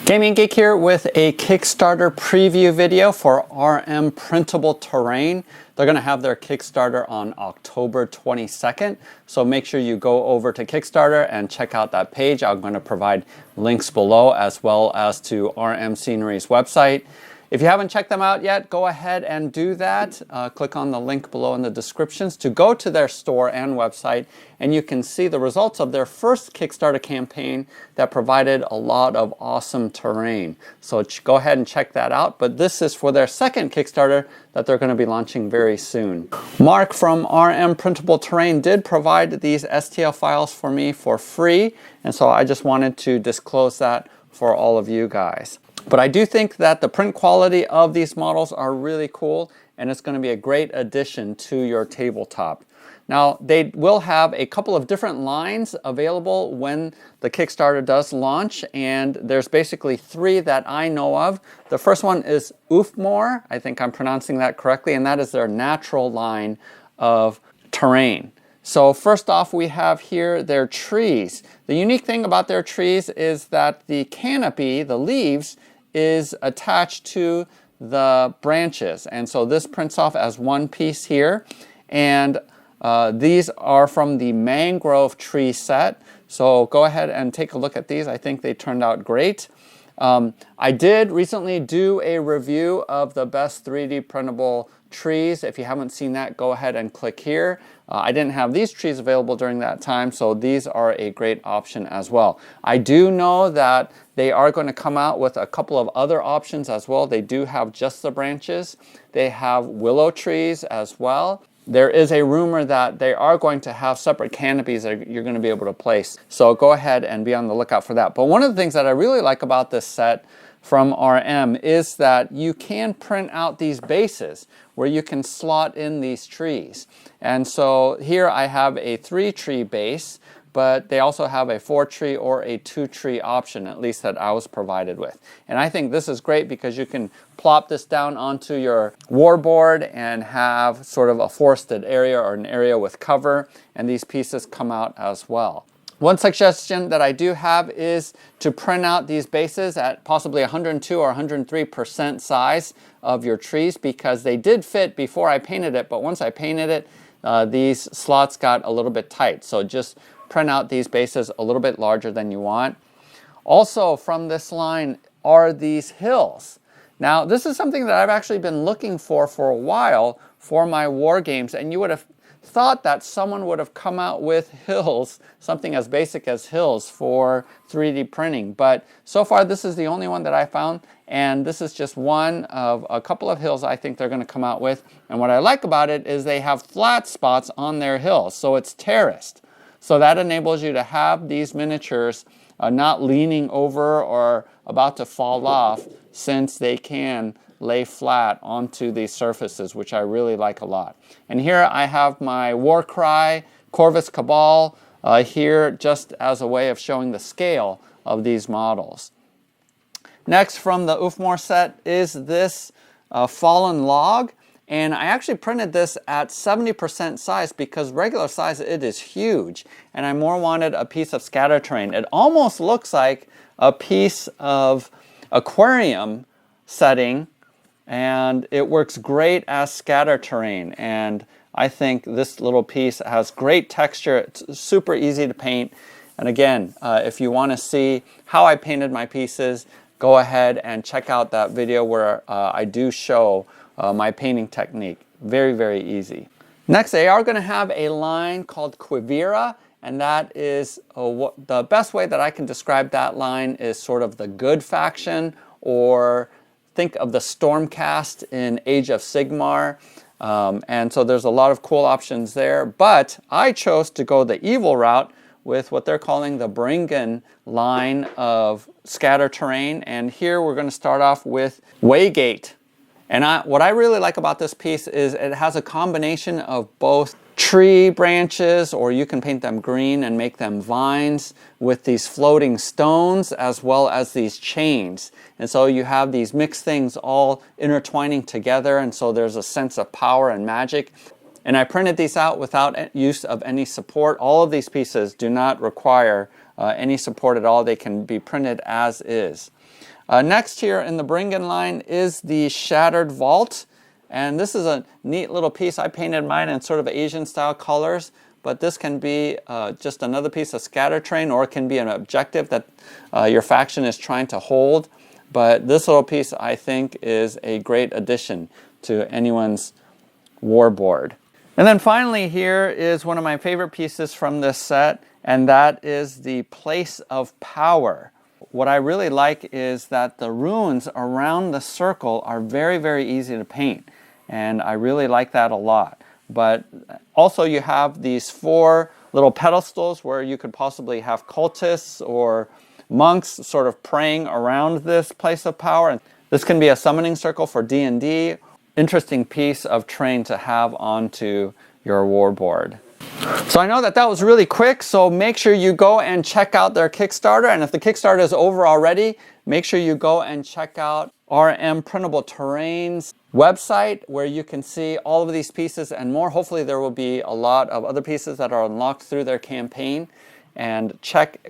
Gaming Geek here with a Kickstarter preview video for RM Printable Terrain. They're going to have their Kickstarter on October 22nd, so make sure you go over to Kickstarter and check out that page. I'm going to provide links below as well as to RM Scenery's website. If you haven't checked them out yet, go ahead and do that. Click on the link below in the descriptions to go to their store and website, and you can see the results of their first Kickstarter campaign that provided a lot of awesome terrain. So go ahead and check that out, but this is for their second Kickstarter that they're going to be launching very soon. Mark from RM Printable Terrain did provide these STL files for me for free, and so I just wanted to disclose that for all of you guys. But I do think that the print quality of these models are really cool, and it's going to be a great addition to your tabletop. Now, they will have a couple of different lines available when the Kickstarter does launch, and there's basically three that I know of. The first one is Oofmore, I think I'm pronouncing that correctly, and that is their natural line of terrain. So first off, we have here their trees. The unique thing about their trees is that the canopy, the leaves, is attached to the branches, and so this prints off as one piece here, and these are from the mangrove tree set. So go ahead and take a look at these. I think they turned out great. I did recently do a review of the best 3D printable trees. If you haven't seen that, go ahead and click here. I didn't have these trees available during that time, so these are a great option as well. I do know that they are going to come out with a couple of other options as well. They do have just the branches. They have willow trees as well. There is a rumor that they are going to have separate canopies that you're going to be able to place. So go ahead and be on the lookout for that. But one of the things that I really like about this set from RM is that you can print out these bases where you can slot in these trees. And so here I have a 3-tree base, but they also have a 4-tree or a 2-tree option, at least that I was provided with. And I think this is great because you can plop this down onto your warboard and have sort of a forested area or an area with cover, and these pieces come out as well. One suggestion that I do have is to print out these bases at possibly 102 or 103% size of your trees, because they did fit before I painted it, but once I painted it, these slots got a little bit tight. So just print out these bases a little bit larger than you want. Also from this line are these hills. Now this is something that I've actually been looking for a while for my war games, and you would have thought that someone would have come out with hills, something as basic as hills for 3D printing, but so far this is the only one that I found, and this is just one of a couple of hills I think they're going to come out with. And what I like about it is they have flat spots on their hills, so it's terraced. So that enables you to have these miniatures not leaning over or about to fall off, since they can lay flat onto these surfaces, which I really like a lot. And here I have my Warcry Corvus Cabal here just as a way of showing the scale of these models. Next from the Oofmore set is this Fallen Log. And I actually printed this at 70% size because regular size it is huge, and I more wanted a piece of scatter terrain. It almost looks like a piece of aquarium setting, and it works great as scatter terrain. And I think this little piece has great texture. It's super easy to paint. And again, if you want to see how I painted my pieces, go ahead and check out that video where I do show my painting technique. Very, very easy. Next, they are going to have a line called Quivira, and that is the best way that I can describe that line is sort of the good faction, or think of the Stormcast in Age of Sigmar. And so there's a lot of cool options there, but I chose to go the evil route with what they're calling the Bringen line of scatter terrain. And here we're going to start off with Waygate. And what I really like about this piece is it has a combination of both tree branches, or you can paint them green and make them vines, with these floating stones as well as these chains. And so you have these mixed things all intertwining together, and so there's a sense of power and magic. And I printed these out without use of any support. All of these pieces do not require any support at all. They can be printed as is. Next here in the bring-in line is the Shattered Vault. And this is a neat little piece. I painted mine in sort of Asian style colors, but this can be just another piece of scatter terrain, or it can be an objective that your faction is trying to hold. But this little piece, I think, is a great addition to anyone's war board. And then finally here is one of my favorite pieces from this set, and that is the Place of Power. What I really like is that the runes around the circle are very, very easy to paint. And I really like that a lot. But also you have these 4 little pedestals where you could possibly have cultists or monks sort of praying around this Place of Power. And this can be a summoning circle for D&D. Interesting piece of terrain to have onto your war board. So I know that that was really quick, so make sure you go and check out their Kickstarter. And if the Kickstarter is over already, make sure you go and check out RM Printable Terrain's website, where you can see all of these pieces and more. Hopefully there will be a lot of other pieces that are unlocked through their campaign. And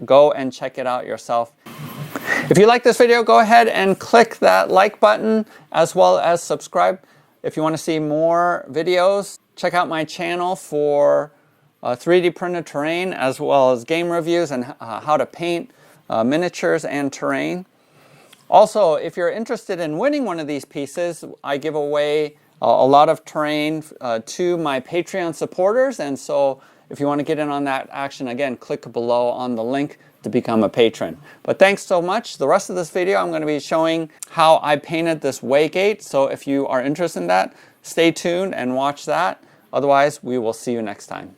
go and check it out yourself. If you like this video, go ahead and click that like button, as well as subscribe. If you want to see more videos, check out my channel for 3D printed terrain, as well as game reviews and how to paint miniatures and terrain. Also, if you're interested in winning one of these pieces, I give away a lot of terrain to my Patreon supporters. And so if you want to get in on that action, again, click below on the link to become a patron. But thanks so much. The rest of this video, I'm going to be showing how I painted this waygate. So if you are interested in that, stay tuned and watch that. Otherwise, we will see you next time.